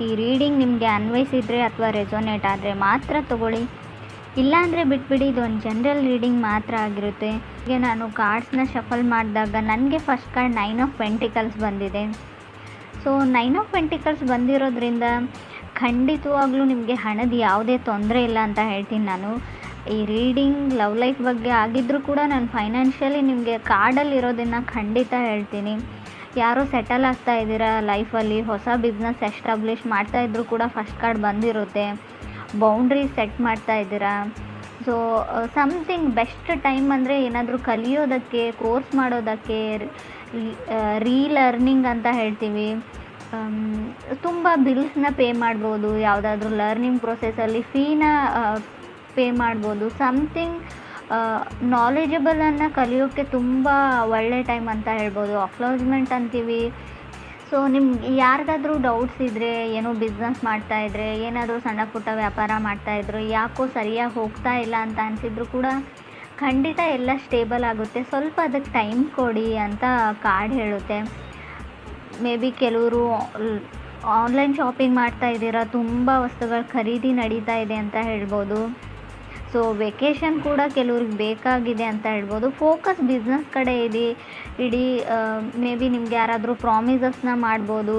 ಈ ರೀಡಿಂಗ್ ನಿಮಗೆ ಅನ್ವಯಿಸಿದರೆ ಅಥವಾ ರೆಸೊನೇಟ್ ಆದರೆ ಮಾತ್ರ ತೊಗೊಳ್ಳಿ, ಇಲ್ಲಾಂದರೆ ಬಿಟ್ಬಿಡಿ. ಇದೊಂದು ಜನರಲ್ ರೀಡಿಂಗ್ ಮಾತ್ರ ಆಗಿರುತ್ತೆ. ಈಗ ನಾನು ಕಾರ್ಡ್ಸ್ನ ಶಫಲ್ ಮಾಡಿದಾಗ ನನಗೆ ಫಸ್ಟ್ ಕಾರ್ಡ್ 9 ಆಫ್ ಪೆಂಟಿಕಲ್ಸ್ ಬಂದಿದೆ. ಸೊ 9 ಆಫ್ ಪೆಂಟಿಕಲ್ಸ್ ಬಂದಿರೋದ್ರಿಂದ ಖಂಡಿತವಾಗ್ಲೂ ನಿಮಗೆ ಹಣದ ಯಾವುದೇ ತೊಂದರೆ ಇಲ್ಲ ಅಂತ ಹೇಳ್ತೀನಿ ನಾನು. ಈ ರೀಡಿಂಗ್ ಲವ್ ಲೈಫ್ ಬಗ್ಗೆ ಆಗಿದ್ದರೂ ಕೂಡ ನಾನು ಫೈನಾನ್ಷಿಯಲಿ ನಿಮಗೆ ಕಾರ್ಡಲ್ಲಿ ಇರೋದನ್ನು ಖಂಡಿತ ಹೇಳ್ತೀನಿ. ಯಾರೋ ಸೆಟಲ್ ಆಗ್ತಾ ಇದ್ದೀರಾ ಲೈಫಲ್ಲಿ, ಹೊಸ ಬಿಸ್ನೆಸ್ ಎಸ್ಟಾಬ್ಲಿಷ್ ಮಾಡ್ತಾಯಿದ್ರು ಕೂಡ ಫಸ್ಟ್ ಕಾರ್ಡ್ ಬಂದಿರುತ್ತೆ. ಬೌಂಡ್ರಿ ಸೆಟ್ ಮಾಡ್ತಾ ಇದ್ದೀರಾ. ಸೊ ಸಮಥಿಂಗ್ ಬೆಸ್ಟ್ ಟೈಮ್ ಅಂದರೆ ಏನಾದರೂ ಕಲಿಯೋದಕ್ಕೆ, ಕೋರ್ಸ್ ಮಾಡೋದಕ್ಕೆ, ರೀಲರ್ನಿಂಗ್ ಅಂತ ಹೇಳ್ತೀವಿ. ತುಂಬ ಬಿಲ್ಸ್ನ ಪೇ ಮಾಡ್ಬೋದು, ಯಾವುದಾದ್ರೂ ಲರ್ನಿಂಗ್ ಪ್ರೊಸೆಸಲ್ಲಿ ಫೀನ ಪೇ ಮಾಡ್ಬೋದು. ಸಮಥಿಂಗ್ ನಾಲೆಜಬಲನ್ನು ಕಲಿಯೋಕ್ಕೆ ತುಂಬ ಒಳ್ಳೆ ಟೈಮ್ ಅಂತ ಹೇಳ್ಬೋದು. ಅಕ್ನಾಲಜ್ಮೆಂಟ್ ಅಂತೀವಿ. ಸೊ ನಿಮ್ಗೆ ಯಾರಿಗಾದ್ರೂ ಡೌಟ್ಸ್ ಇದ್ದರೆ, ಏನೋ ಬಿಸ್ನೆಸ್ ಮಾಡ್ತಾಯಿದ್ರೆ, ಏನಾದರೂ ಸಣ್ಣ ಪುಟ್ಟ ವ್ಯಾಪಾರ ಮಾಡ್ತಾಯಿದ್ರು, ಯಾಕೋ ಸರಿಯಾಗಿ ಹೋಗ್ತಾ ಇಲ್ಲ ಅಂತ ಅನಿಸಿದ್ರು ಕೂಡ ಖಂಡಿತ ಎಲ್ಲ ಸ್ಟೇಬಲ್ ಆಗುತ್ತೆ. ಸ್ವಲ್ಪ ಅದಕ್ಕೆ ಟೈಮ್ ಕೊಡಿ ಅಂತ ಕಾರ್ಡ್ ಹೇಳುತ್ತೆ. ಮೇ ಬಿ ಕೆಲವರು ಆನ್ಲೈನ್ ಶಾಪಿಂಗ್ ಮಾಡ್ತಾ ಇದ್ದೀರಾ, ತುಂಬ ವಸ್ತುಗಳ ಖರೀದಿ ನಡೀತಾ ಇದೆ ಅಂತ ಹೇಳ್ಬೋದು. ಸೊ ವೆಕೇಷನ್ ಕೂಡ ಕೆಲವ್ರಿಗೆ ಬೇಕಾಗಿದೆ ಅಂತ ಹೇಳ್ಬೋದು. ಫೋಕಸ್ ಬಿಸ್ನೆಸ್ ಕಡೆ ಇಡೀ ಮೇ ಬಿ ನಿಮ್ಗೆ ಯಾರಾದರೂ ಪ್ರಾಮಿಸಸ್ನ ಮಾಡ್ಬೋದು,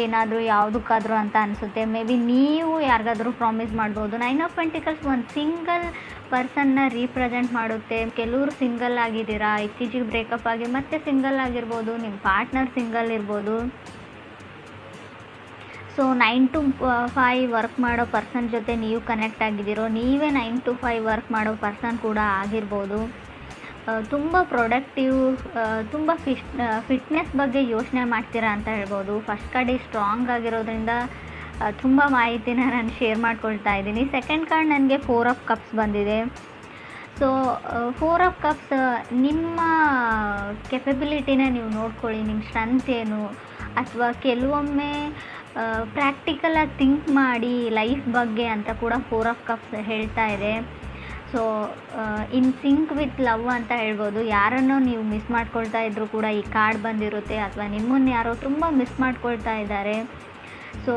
ಏನಾದರೂ ಯಾವುದಕ್ಕಾದರೂ ಅಂತ ಅನಿಸುತ್ತೆ. ಮೇ ಬಿ ನೀವು ಯಾರಿಗಾದ್ರೂ ಪ್ರಾಮಿಸ್ ಮಾಡ್ಬೋದು. 9 ಆಫ್ ಪೆಂಟಿಕಲ್ಸ್ ಒಂದು ಸಿಂಗಲ್ ಪರ್ಸನ್ನ ರೀಪ್ರೆಸೆಂಟ್ ಮಾಡುತ್ತೆ. ಕೆಲವರು ಸಿಂಗಲ್ ಆಗಿದ್ದೀರಾ, ಇತ್ತೀಚೆಗೆ ಬ್ರೇಕಪ್ ಆಗಿ ಮತ್ತೆ ಸಿಂಗಲ್ ಆಗಿರ್ಬೋದು, ನಿಮ್ಮ ಪಾರ್ಟ್ನರ್ ಸಿಂಗಲ್ ಇರ್ಬೋದು. ಸೊ 9 to 5 ವರ್ಕ್ ಮಾಡೋ ಪರ್ಸನ್ ಜೊತೆ ನೀವು ಕನೆಕ್ಟ್ ಆಗಿದ್ದೀರೋ, ನೀವೇ 9 to 5 ವರ್ಕ್ ಮಾಡೋ ಪರ್ಸನ್ ಕೂಡ ಆಗಿರ್ಬೋದು. ತುಂಬ ಪ್ರೊಡಕ್ಟಿವ್, ತುಂಬ ಫಿಟ್ನೆಸ್ ಬಗ್ಗೆ ಯೋಚನೆ ಮಾಡ್ತೀರಾ ಅಂತ ಹೇಳ್ಬೋದು. ಫಸ್ಟ್ ಕಾರ್ಡ್ ಸ್ಟ್ರಾಂಗ್ ಆಗಿರೋದ್ರಿಂದ ತುಂಬ ಮಾಹಿತಿನ ನಾನು ಶೇರ್ ಮಾಡ್ಕೊಳ್ತಾ ಇದ್ದೀನಿ. ಸೆಕೆಂಡ್ ಕಾರ್ಡ್ ನನಗೆ 4 ಆಫ್ ಕಪ್ಸ್ ಬಂದಿದೆ. ಸೊ 4 ಆಫ್ ಕಪ್ಸ್ ನಿಮ್ಮ ಕೆಪಬಿಲಿಟಿನ ನೀವು ನೋಡ್ಕೊಳ್ಳಿ, ನಿಮ್ಮ ಸ್ಟ್ರೆಂತ್ ಏನು, ಅಥವಾ ಕೆಲವೊಮ್ಮೆ ಪ್ರಾಕ್ಟಿಕಲಾಗಿ ಥಿಂಕ್ ಮಾಡಿ ಲೈಫ್ ಬಗ್ಗೆ ಅಂತ ಕೂಡ 4 ಆಫ್ ಕಪ್ಸ್ ಹೇಳ್ತಾ ಇದೆ. So in sync with love ಅಂತ ಹೇಳ್ಬೋದು. ಯಾರನ್ನೋ ನೀವು ಮಿಸ್ ಮಾಡ್ಕೊಳ್ತಾ ಇದ್ದರೂ ಕೂಡ ಈ ಕಾರ್ಡ್ ಬಂದಿರುತ್ತೆ, ಅಥವಾ ನಿಮ್ಮನ್ನು ಯಾರೋ ತುಂಬ ಮಿಸ್ ಮಾಡ್ಕೊಳ್ತಾ ಇದ್ದಾರೆ. ಸೊ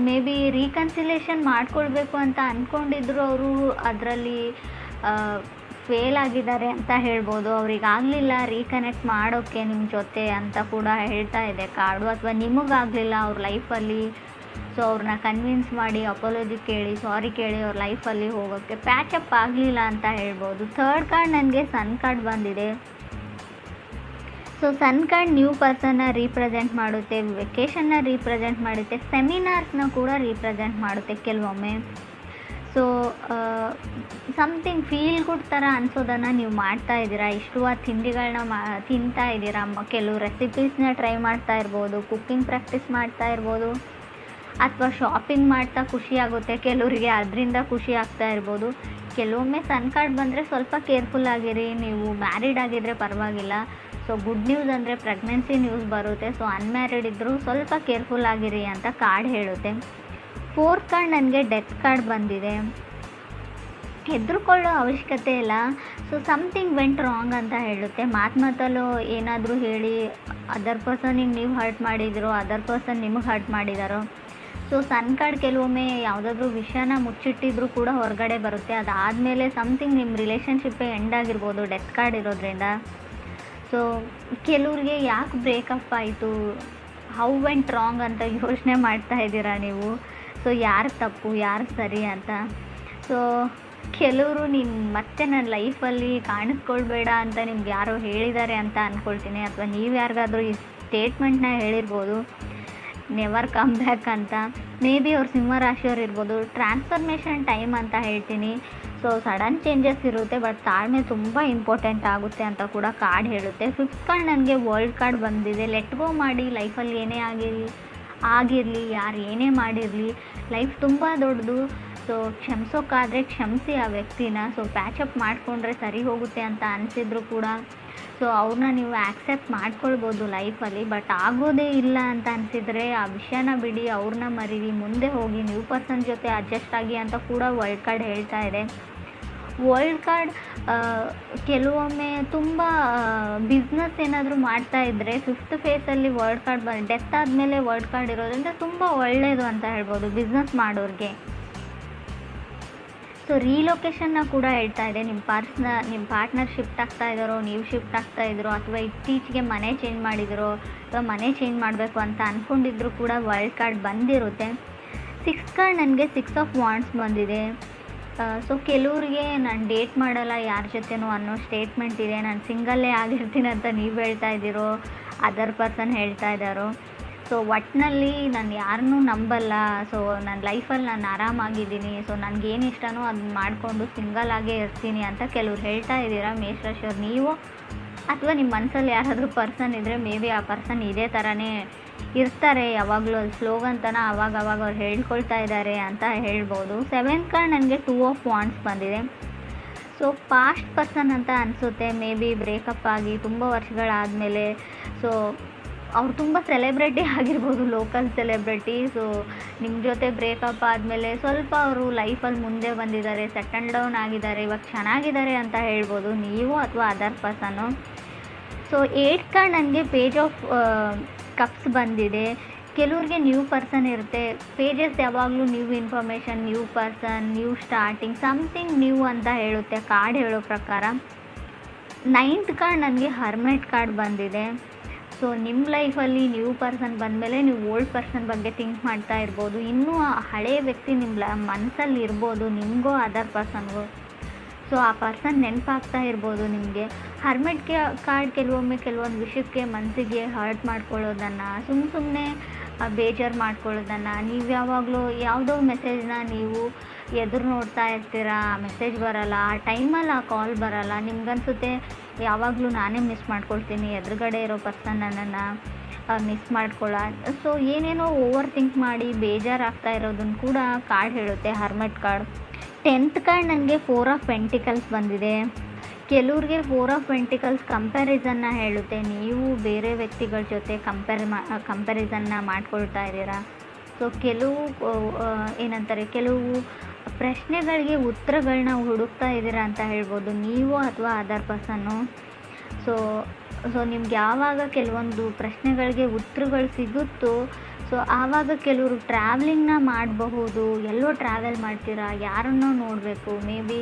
ಮೇ ಬಿ ರೀಕನ್ಸಿಲೇಷನ್ ಮಾಡ್ಕೊಳ್ಬೇಕು ಅಂತ ಅಂದ್ಕೊಂಡಿದ್ರು, ಅವರು ಅದರಲ್ಲಿ ಫೇಲ್ ಆಗಿದ್ದಾರೆ ಅಂತ ಹೇಳ್ಬೋದು. ಅವ್ರಿಗೆ ಆಗಲಿಲ್ಲ ರೀಕನೆಕ್ಟ್ ಮಾಡೋಕ್ಕೆ ನಿಮ್ಮ ಜೊತೆ ಅಂತ ಕೂಡ ಹೇಳ್ತಾ ಇದೆ ಕಾರ್ಡು. ಅಥವಾ ನಿಮಗಾಗಲಿಲ್ಲ ಅವ್ರ ಲೈಫಲ್ಲಿ, ಸೊ ಅವ್ರನ್ನ ಕನ್ವಿನ್ಸ್ ಮಾಡಿ ಅಪಾಲಜಿ ಕೇಳಿ, ಸಾರಿ ಕೇಳಿ ಅವ್ರ ಲೈಫಲ್ಲಿ ಹೋಗೋಕ್ಕೆ ಪ್ಯಾಚಪ್ ಆಗಲಿಲ್ಲ ಅಂತ ಹೇಳ್ಬೋದು. ಥರ್ಡ್ ಕಾರ್ಡ್ ನನಗೆ ಸನ್ ಕಾರ್ಡ್ ಬಂದಿದೆ. ಸೊ ಸನ್ ಕಾರ್ಡ್ ನ್ಯೂ ಪರ್ಸನ್ನ ರೀಪ್ರೆಸೆಂಟ್ ಮಾಡುತ್ತೆ, ವೆಕೇಷನ್ನ ರೀಪ್ರೆಸೆಂಟ್ ಮಾಡುತ್ತೆ, ಸೆಮಿನಾರ್ಸ್ನ ಕೂಡ ರೀಪ್ರೆಸೆಂಟ್ ಮಾಡುತ್ತೆ ಕೆಲವೊಮ್ಮೆ. ಸೊ ಸಮಥಿಂಗ್ ಫೀಲ್ ಗುಡ್ ಥರ ಅನಿಸೋದನ್ನು ನೀವು ಮಾಡ್ತಾ ಇದ್ದೀರಾ. ಇಷ್ಟವಾದ ತಿಂಡಿಗಳನ್ನ ತಿಂತಾ ಇದ್ದೀರಾ. ಕೆಲವು ರೆಸಿಪೀಸ್ನ ಟ್ರೈ ಮಾಡ್ತಾ ಇರ್ಬೋದು, ಕುಕ್ಕಿಂಗ್ ಪ್ರಾಕ್ಟೀಸ್ ಮಾಡ್ತಾ ಇರ್ಬೋದು, ಅಥವಾ ಶಾಪಿಂಗ್ ಮಾಡ್ತಾ ಖುಷಿ ಆಗುತ್ತೆ ಕೆಲವರಿಗೆ, ಅದರಿಂದ ಖುಷಿ ಆಗ್ತಾ ಇರ್ಬೋದು. ಕೆಲವೊಮ್ಮೆ ಸನ್ ಕಾರ್ಡ್ ಬಂದರೆ ಸ್ವಲ್ಪ ಕೇರ್ಫುಲ್ ಆಗಿರಿ. ನೀವು ಮ್ಯಾರಿಡ್ ಆಗಿದ್ದರೆ ಪರವಾಗಿಲ್ಲ. ಸೊ ಗುಡ್ ನ್ಯೂಸ್ ಅಂದರೆ ಪ್ರೆಗ್ನೆನ್ಸಿ ನ್ಯೂಸ್ ಬರುತ್ತೆ. ಸೊ ಅನ್ಮ್ಯಾರಿಡ್ ಇದ್ದರೂ ಸ್ವಲ್ಪ ಕೇರ್ಫುಲ್ ಆಗಿರಿ ಅಂತ ಕಾರ್ಡ್ ಹೇಳುತ್ತೆ. ಫೋರ್ತ್ ಕಾರ್ಡ್ ನನಗೆ ಡೆತ್ ಕಾರ್ಡ್ ಬಂದಿದೆ. ಹೆದರ್ಕೊಳ್ಳೋ ಅವಶ್ಯಕತೆ ಇಲ್ಲ. ಸೊ ಸಮಥಿಂಗ್ ವೆಂಟ್ ರಾಂಗ್ ಅಂತ ಹೇಳುತ್ತೆ. ಮಾತಲ್ಲೋ ಏನಾದರೂ ಹೇಳಿ ಅದರ್ ಪರ್ಸನಿಗೆ ನೀವು ಹರ್ಟ್ ಮಾಡಿದಿರೋ, ಅದರ್ ಪರ್ಸನ್ ನಿಮಗೆ ಹರ್ಟ್ ಮಾಡಿದಾರೋ. ಸೊ ಸನ್ ಕಾರ್ಡ್ ಕೆಲವೊಮ್ಮೆ ಯಾವುದಾದ್ರೂ ವಿಷಯನ ಮುಚ್ಚಿಟ್ಟಿದ್ರೂ ಕೂಡ ಹೊರಗಡೆ ಬರುತ್ತೆ. ಅದಾದಮೇಲೆ ಸಮಥಿಂಗ್ ನಿಮ್ಮ ರಿಲೇಷನ್ಶಿಪ್ಪೇ ಎಂಡ್ ಆಗಿರ್ಬೋದು ಡೆತ್ ಕಾರ್ಡ್ ಇರೋದ್ರಿಂದ. ಸೊ ಕೆಲವ್ರಿಗೆ ಯಾಕೆ ಬ್ರೇಕಪ್ ಆಯಿತು, ಹೌ ವೆಂಟ್ ರಾಂಗ್ ಅಂತ ಯೋಚನೆ ಮಾಡ್ತಾ ಇದ್ದೀರಾ ನೀವು. ಸೊ ಯಾರು ತಪ್ಪು ಯಾರು ಸರಿ ಅಂತ. ಸೊ ಕೆಲವರು ನೀನು ಮತ್ತೆ ನನ್ನ ಲೈಫಲ್ಲಿ ಕಾಣಿಸ್ಕೊಳ್ಬೇಡ ಅಂತ ನಿಮ್ಗೆ ಯಾರೋ ಹೇಳಿದ್ದಾರೆ ಅಂತ ಅಂದ್ಕೊಳ್ತೀನಿ. ಅಥವಾ ನೀವು ಯಾರಿಗಾದ್ರೂ ಈ ಸ್ಟೇಟ್ಮೆಂಟ್ನ ಹೇಳಿರ್ಬೋದು, ನೆವರ್ ಕಮ್ ಬ್ಯಾಕ್ ಅಂತ. ಮೇ ಬಿ ಅವ್ರು ಸಿಂಹರಾಶಿಯವ್ರು ಇರ್ಬೋದು. ಟ್ರಾನ್ಸ್ಫರ್ಮೇಷನ್ ಟೈಮ್ ಅಂತ ಹೇಳ್ತೀನಿ. ಸೊ ಸಡನ್ ಚೇಂಜಸ್ ಇರುತ್ತೆ, ಬಟ್ ತಾಳ್ಮೆ ತುಂಬ ಇಂಪಾರ್ಟೆಂಟ್ ಆಗುತ್ತೆ ಅಂತ ಕೂಡ ಕಾರ್ಡ್ ಹೇಳುತ್ತೆ. ಫಿಫ್ತ್ ಕಾರ್ಡ್ ನನಗೆ ವರ್ಲ್ಡ್ ಕಾರ್ಡ್ ಬಂದಿದೆ. ಲೆಟ್ ಗೋ ಮಾಡಿ. ಲೈಫಲ್ಲಿ ಏನೇ ಆಗಿರಲಿ, ಯಾರು ಏನೇ ಮಾಡಿರಲಿ, ಲೈಫ್ ತುಂಬ ದೊಡ್ಡದು. ಸೊ ಕ್ಷಮಿಸೋಕ್ಕಾದರೆ ಕ್ಷಮಿಸಿ ಆ ವ್ಯಕ್ತಿನ. ಸೊ ಪ್ಯಾಚಪ್ ಮಾಡಿಕೊಂಡ್ರೆ ಸರಿ ಹೋಗುತ್ತೆ ಅಂತ ಅನಿಸಿದ್ರು ಕೂಡ ಸೊ ಅವ್ರನ್ನ ನೀವು ಆ್ಯಕ್ಸೆಪ್ಟ್ ಮಾಡ್ಕೊಳ್ಬೋದು ಲೈಫಲ್ಲಿ. ಬಟ್ ಆಗೋದೇ ಇಲ್ಲ ಅಂತ ಅನಿಸಿದರೆ ಆ ವಿಷಯನ ಬಿಡಿ, ಅವ್ರನ್ನ ಮರೀರಿ, ಮುಂದೆ ಹೋಗಿ ನ್ಯೂ ಪರ್ಸನ್ ಜೊತೆ ಅಡ್ಜಸ್ಟ್ ಆಗಿ ಅಂತ ಕೂಡ ವರ್ಲ್ಡ್ ಕಾರ್ಡ್ ಹೇಳ್ತಾ ಇದೆ. ವರ್ಲ್ಡ್ ಕಾರ್ಡ್ ಕೆಲವೊಮ್ಮೆ ತುಂಬ ಬಿಸ್ನೆಸ್ ಏನಾದರೂ ಮಾಡ್ತಾ ಇದ್ದರೆ ಫಿಫ್ತ್ ಫೇಸಲ್ಲಿ ವರ್ಲ್ಡ್ ಕಾರ್ಡ್ ಡೆತ್ ಆದಮೇಲೆ ವರ್ಲ್ಡ್ ಕಾರ್ಡ್ ಇರೋದ್ರಿಂದ ತುಂಬ ಒಳ್ಳೆಯದು ಅಂತ ಹೇಳ್ಬೋದು ಬಿಸ್ನೆಸ್ ಮಾಡೋರಿಗೆ. ಸೊ ರೀಲೊಕೇಶನ್ನ ಕೂಡ ಹೇಳ್ತಾ ಇದೆ. ನಿಮ್ಮ ಪಾರ್ಟ್ನರ್ ಶಿಫ್ಟ್ ಆಗ್ತಾ ಇದ್ದಾರೋ, ನೀವು ಶಿಫ್ಟ್ ಆಗ್ತಾ ಇದ್ರೋ, ಅಥವಾ ಇತ್ತೀಚೆಗೆ ಮನೆ ಚೇಂಜ್ ಮಾಡಿದಿರೋ, ಅಥವಾ ಮನೆ ಚೇಂಜ್ ಮಾಡಬೇಕು ಅಂತ ಅಂದ್ಕೊಂಡಿದ್ರು ಕೂಡ ವರ್ಲ್ಡ್ ಕಾರ್ಡ್ ಬಂದಿರುತ್ತೆ. 6 ಕಾರ್ಡ್ ನನಗೆ 6 ಆಫ್ ವಾಂಡ್ಸ್ ಬಂದಿದೆ. ಸೊ ಕೆಲವ್ರಿಗೆ ನಾನು ಡೇಟ್ ಮಾಡಲ್ಲ ಯಾರ ಜೊತೆನೂ ಅನ್ನೋ ಸ್ಟೇಟ್ಮೆಂಟ್ ಇದೆ. ನಾನು ಸಿಂಗಲ್ಲೇ ಆಗಿರ್ತೀನಿ ಅಂತ ನೀವು ಹೇಳ್ತಾ ಇದ್ದೀರೋ, ಅದರ್ ಪರ್ಸನ್ ಹೇಳ್ತಾ ಇದ್ದಾರೋ. ಸೊ ಒಟ್ಟಿನಲ್ಲಿ ನಾನು ಯಾರನ್ನೂ ನಂಬಲ್ಲ. ಸೊ ನನ್ನ ಲೈಫಲ್ಲಿ ನಾನು ಆರಾಮಾಗಿದ್ದೀನಿ. ಸೊ ನನಗೇನು ಇಷ್ಟನೋ ಅದನ್ನ ಮಾಡಿಕೊಂಡು ಸಿಂಗಲಾಗೇ ಇರ್ತೀನಿ ಅಂತ ಕೆಲವ್ರು ಹೇಳ್ತಾ ಇದ್ದೀರಾ ಮೇಷರಾಶಿಯವ್ರು. ನೀವು ಅಥವಾ ನಿಮ್ಮ ಮನಸ್ಸಲ್ಲಿ ಯಾರಾದರೂ ಪರ್ಸನ್ ಇದ್ದರೆ ಮೇ ಬಿ ಆ ಪರ್ಸನ್ ಇದೇ ಥರನೇ ಇರ್ತಾರೆ ಯಾವಾಗಲೂ. ಅಲ್ಲಿ ಸ್ಲೋಗಂತನ ಅವಾಗ ಅವ್ರು ಹೇಳ್ಕೊಳ್ತಾ ಇದ್ದಾರೆ ಅಂತ ಹೇಳ್ಬೋದು. 7th ಕಾರ್ಡ್ ನನಗೆ 2 ಆಫ್ ವಾಂಡ್ಸ್ ಬಂದಿದೆ. ಸೊ ಪಾಸ್ಟ್ ಪರ್ಸನ್ ಅಂತ ಅನಿಸುತ್ತೆ. ಮೇ ಬಿ ಬ್ರೇಕಪ್ ಆಗಿ ತುಂಬ ವರ್ಷಗಳಾದಮೇಲೆ ಸೊ ಅವ್ರು ತುಂಬ ಸೆಲೆಬ್ರಿಟಿ ಆಗಿರ್ಬೋದು, ಲೋಕಲ್ ಸೆಲೆಬ್ರಿಟಿ. ಸೊ ನಿಮ್ಮ ಜೊತೆ ಬ್ರೇಕಪ್ ಆದಮೇಲೆ ಸ್ವಲ್ಪ ಅವರು ಲೈಫಲ್ಲಿ ಮುಂದೆ ಬಂದಿದ್ದಾರೆ, ಸೆಟಲ್ ಡೌನ್ ಆಗಿದ್ದಾರೆ, ಇವಾಗ ಚೆನ್ನಾಗಿದ್ದಾರೆ ಅಂತ ಹೇಳ್ಬೋದು ನೀವು ಅಥವಾ ಅದರ್ ಪರ್ಸನ್ನು. ಸೊ 8th ಕಾರ್ಡ್ ನನಗೆ ಪೇಜ್ ಆಫ್ ಕಪ್ಸ್ ಬಂದಿದೆ. ಕೆಲವ್ರಿಗೆ ನ್ಯೂ ಪರ್ಸನ್ ಇರುತ್ತೆ. ಪೇಜಸ್ ಯಾವಾಗಲೂ new information, new person, new starting, something new ಅಂತ ಹೇಳುತ್ತೆ ಕಾರ್ಡ್ ಹೇಳೋ ಪ್ರಕಾರ. 9th ಕಾರ್ಡ್ ನನಗೆ ಹರ್ಮೆಟ್ ಕಾರ್ಡ್ ಬಂದಿದೆ. ಸೊ ನಿಮ್ಮ ಲೈಫಲ್ಲಿ ನ್ಯೂ ಪರ್ಸನ್ ಬಂದಮೇಲೆ ನೀವು ಓಲ್ಡ್ ಪರ್ಸನ್ ಬಗ್ಗೆ ಥಿಂಕ್ ಮಾಡ್ತಾ ಇರ್ಬೋದು. ಇನ್ನೂ ಆ ಹಳೆಯ ವ್ಯಕ್ತಿ ನಿಮ್ಮ ಮನಸ್ಸಲ್ಲಿ ಇರ್ಬೋದು, ನಿಮಗೋ ಅದರ್ ಪರ್ಸನ್ಗೋ. ಸೊ ಆ ಪರ್ಸನ್ ನೆನಪಾಗ್ತಾ ಇರ್ಬೋದು ನಿಮಗೆ. ಹರ್ಮೆಟ್ ಕಾರ್ಡ್ ಕೆಲವೊಂದು ವಿಷಯಕ್ಕೆ ಮನಸ್ಸಿಗೆ ಹರ್ಟ್ ಮಾಡ್ಕೊಳ್ಳೋದನ್ನು, ಸುಮ್ಮನೆ ಬೇಜಾರು ಮಾಡ್ಕೊಳ್ಳೋದನ್ನು, ನೀವು ಯಾವಾಗಲೂ ಯಾವುದೋ ಮೆಸೇಜ್ನ ನೀವು ಎದುರು ನೋಡ್ತಾ ಇರ್ತೀರಾ, ಮೆಸೇಜ್ ಬರೋಲ್ಲ, ಆ ಟೈಮಲ್ಲಿ ಆ ಕಾಲ್ ಬರೋಲ್ಲ, ನಿಮ್ಗನ್ಸುತ್ತೆ ಯಾವಾಗಲೂ ನಾನೇ ಮಿಸ್ ಮಾಡ್ಕೊಳ್ತೀನಿ, ಎದುರುಗಡೆ ಇರೋ ಪರ್ಸನ್ ನನ್ನನ್ನು ಮಿಸ್ ಮಾಡ್ಕೊಳ್ಳ. ಸೊ ಏನೇನೋ ಓವರ್ ಥಿಂಕ್ ಮಾಡಿ ಬೇಜಾರಾಗ್ತಾ ಇರೋದನ್ನು ಕೂಡ ಕಾರ್ಡ್ ಹೇಳುತ್ತೆ ಹರ್ಮೆಟ್ ಕಾರ್ಡ್. 10th ಕಾರ್ಡ್ ನನಗೆ 4 ಆಫ್ ಪೆಂಟಿಕಲ್ಸ್ ಬಂದಿದೆ. ಕೆಲವ್ರಿಗೆ 4 ಆಫ್ ಪೆಂಟಿಕಲ್ಸ್ ಕಂಪ್ಯಾರಿಸನ್ನ ಹೇಳುತ್ತೆ. ನೀವು ಬೇರೆ ವ್ಯಕ್ತಿಗಳ ಜೊತೆ ಕಂಪ್ಯಾರಿಸನ್ನ ಮಾಡ್ಕೊಳ್ತಾ ಇದ್ದೀರಾ. ಸೊ ಕೆಲವು ಪ್ರಶ್ನೆಗಳಿಗೆ ಉತ್ತರಗಳನ್ನ ಹುಡುಕ್ತಾ ಇದ್ದೀರಾ ಅಂತ ಹೇಳ್ಬೋದು ನೀವು ಅಥವಾ ಅದರ್ ಪರ್ಸನ್ನು. ಸೊ ನಿಮ್ಗೆ ಯಾವಾಗ ಕೆಲವೊಂದು ಪ್ರಶ್ನೆಗಳಿಗೆ ಉತ್ತರಗಳು ಸಿಗುತ್ತೋ ಸೊ ಆವಾಗ ಕೆಲವರು ಟ್ರಾವೆಲಿಂಗ್ನ ಮಾಡಬಹುದು. ಎಲ್ಲೋ ಟ್ರಾವೆಲ್ ಮಾಡ್ತೀರಾ, ಯಾರನ್ನೋ ನೋಡಬೇಕು, ಮೇ ಬಿ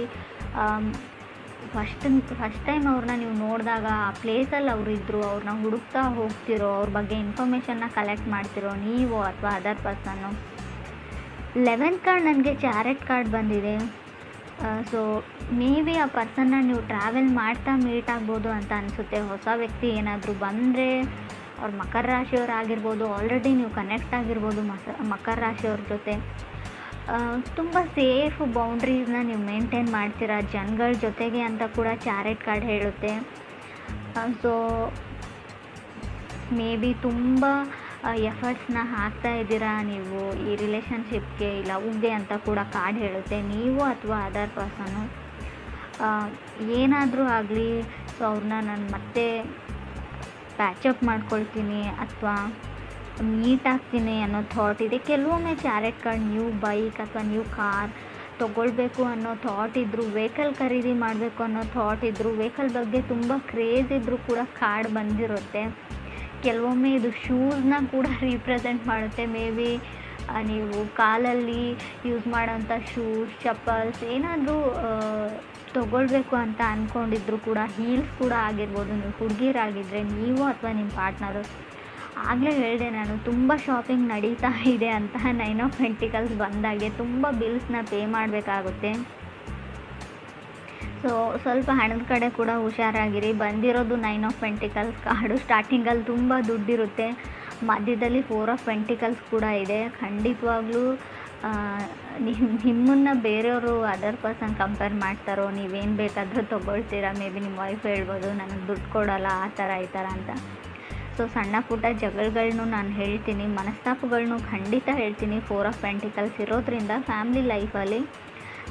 ಫಸ್ಟ್ ಟೈಮ್ ಅವ್ರನ್ನ ನೀವು ನೋಡಿದಾಗ ಆ ಪ್ಲೇಸಲ್ಲಿ ಅವರಿದ್ದರು, ಅವ್ರನ್ನ ಹುಡುಕ್ತಾ ಹೋಗ್ತಿರೋ, ಅವ್ರ ಬಗ್ಗೆ ಇನ್ಫಾರ್ಮೇಷನ್ನ ಕಲೆಕ್ಟ್ ಮಾಡ್ತಿರೋ ನೀವು ಅಥವಾ ಅದರ್ ಪರ್ಸನ್ನು. 11th ಕಾರ್ಡ್ ನನಗೆ ಚಾರೆಟ್ ಕಾರ್ಡ್ ಬಂದಿದೆ. ಸೊ ಮೇ ಬಿ ಆ ಪರ್ಸನ್ನ ನೀವು ಟ್ರಾವೆಲ್ ಮಾಡ್ತಾ ಮೀಟ್ ಆಗ್ಬೋದು ಅಂತ ಅನಿಸುತ್ತೆ. ಹೊಸ ವ್ಯಕ್ತಿ ಏನಾದರೂ ಬಂದರೆ ಅವ್ರು ಮಕರ ರಾಶಿಯವರಾಗಿರ್ಬೋದು, ಆಲ್ರೆಡಿ ನೀವು ಕನೆಕ್ಟ್ ಆಗಿರ್ಬೋದು ಮಕರ ರಾಶಿಯವ್ರ ಜೊತೆ. ತುಂಬ ಸೇಫ್ ಬೌಂಡ್ರೀಸ್ನ ನೀವು ಮೇಂಟೈನ್ ಮಾಡ್ತೀರಾ ಜನಗಳ ಜೊತೆಗೆ ಅಂತ ಕೂಡ ಚಾರೆಟ್ ಕಾರ್ಡ್ ಹೇಳುತ್ತೆ. ಸೊ ಮೇ ಬಿ ತುಂಬ ಎಫರ್ಟ್ಸ್ನ ಹಾಕ್ತಾ ಇದ್ದೀರಾ ನೀವು ಈ ರಿಲೇಷನ್ಶಿಪ್ಗೆ, ಲವ್ಗೆ ಅಂತ ಕೂಡ ಕಾರ್ಡ್ ಹೇಳುತ್ತೆ ನೀವು ಅಥವಾ ಅದರ್ ಪರ್ಸನ್ನು. ಏನಾದರೂ ಆಗಲಿ ಸೊ ಅವ್ರನ್ನ ನಾನು ಮತ್ತೆ ಪ್ಯಾಚಪ್ ಮಾಡ್ಕೊಳ್ತೀನಿ ಅಥವಾ ಮೀಟ್ ಆಗ್ತೀನಿ ಅನ್ನೋ ಥಾಟ್ ಇದೆ. ಕೆಲವೊಮ್ಮೆ ಚಾರೆಟ್ ಕಾರ್ಡ್ ನ್ಯೂ ಬೈಕ್ ಅಥವಾ ನ್ಯೂ ಕಾರ್ ತೊಗೊಳ್ಬೇಕು ಅನ್ನೋ ಥಾಟ್ ಇದ್ದರೂ, ವೆಹಿಕಲ್ ಖರೀದಿ ಮಾಡಬೇಕು ಅನ್ನೋ ಥಾಟ್ ಇದ್ದರೂ, ವೆಹಿಕಲ್ ಬಗ್ಗೆ ತುಂಬ ಕ್ರೇಜ್ ಇದ್ದರೂ ಕೂಡ ಕಾರ್ಡ್ ಬಂದಿರುತ್ತೆ. ಕೆಲವೊಮ್ಮೆ ಇದು ಶೂಸ್ನ ಕೂಡ ರೀಪ್ರೆಸೆಂಟ್ ಮಾಡುತ್ತೆ. ಮೇ ಬಿ ನೀವು ಕಾಲಲ್ಲಿ ಯೂಸ್ ಮಾಡೋಂಥ ಶೂಸ್, ಚಪ್ಪಲ್ಸ್ ಏನಾದರೂ ತೊಗೊಳ್ಬೇಕು ಅಂತ ಅಂದ್ಕೊಂಡಿದ್ರು ಕೂಡ, ಹೀಲ್ಸ್ ಕೂಡ ಆಗಿರ್ಬೋದು. ನೀವು ಹುಡುಗಿರಾಗಿದ್ದರೆ ನೀವು ಅಥವಾ ನಿಮ್ಮ ಪಾರ್ಟ್ನರು. ಆಗಲೇ ಹೇಳಿದೆ ನಾನು, ತುಂಬ ಶಾಪಿಂಗ್ ನಡೀತಾ ಇದೆ ಅಂತ. 9 ಆಫ್ ಪೆಂಟಿಕಲ್ಸ್ ಬಂದಾಗೆ ತುಂಬ ಬಿಲ್ಸ್ನ ಪೇ ಮಾಡಬೇಕಾಗುತ್ತೆ. ಸೊ ಸ್ವಲ್ಪ ಹಣದ ಕಡೆ ಕೂಡ ಹುಷಾರಾಗಿರಿ. ಬಂದಿರೋದು 9 ಆಫ್ ಪೆಂಟಿಕಲ್ಸ್ ಕಾರ್ಡು. ಸ್ಟಾರ್ಟಿಂಗಲ್ಲಿ ತುಂಬ ದುಡ್ಡಿರುತ್ತೆ, ಮಧ್ಯದಲ್ಲಿ 4 ಆಫ್ ಪೆಂಟಿಕಲ್ಸ್ ಕೂಡ ಇದೆ. ಖಂಡಿತವಾಗ್ಲೂ ನಿಮ್ಮನ್ನು ಬೇರೆಯವರು ಅದರ್ ಪರ್ಸನ್ ಕಂಪೇರ್ ಮಾಡ್ತಾರೋ, ನೀವೇನು ಬೇಕಾದರೂ ತೊಗೊಳ್ತೀರಾ. ಮೇ ಬಿ ನಿಮ್ಮ ವೈಫ್ ಹೇಳ್ಬೋದು ನನಗೆ ದುಡ್ಡು ಕೊಡೋಲ್ಲ ಆ ಥರ ಈ ಥರ ಅಂತ. ಸೊ ಸಣ್ಣ ಪುಟ್ಟ ಜಗಳಗಳನ್ನು ನಾನು ಹೇಳ್ತೀನಿ, ಮನಸ್ತಾಪಗಳನ್ನು ಖಂಡಿತ ಹೇಳ್ತೀನಿ 4 ಆಫ್ ಪೆಂಟಿಕಲ್ಸ್ ಇರೋದ್ರಿಂದ ಫ್ಯಾಮಿಲಿ ಲೈಫಲ್ಲಿ.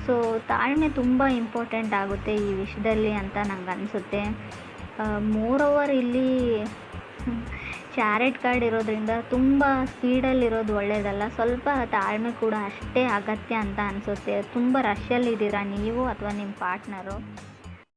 ಸೊ ತಾಳ್ಮೆ ತುಂಬ ಇಂಪಾರ್ಟೆಂಟ್ ಆಗುತ್ತೆ ಈ ವಿಷಯದಲ್ಲಿ ಅಂತ ನಂಗೆ ಅನಿಸುತ್ತೆ. ಮೋರ್ ಓವರ್ ಇಲ್ಲಿ ಚಾರೆಟ್ ಕಾರ್ಡ್ ಇರೋದ್ರಿಂದ ತುಂಬ ಸ್ಪೀಡಲ್ಲಿರೋದು ಒಳ್ಳೆಯದಲ್ಲ. ಸ್ವಲ್ಪ ತಾಳ್ಮೆ ಕೂಡ ಅಷ್ಟೇ ಅಗತ್ಯ ಅಂತ ಅನಿಸುತ್ತೆ. ತುಂಬ ರಶ್ಶಲ್ಲಿದ್ದೀರಾ ನೀವು ಅಥವಾ ನಿಮ್ಮ ಪಾರ್ಟ್ನರು.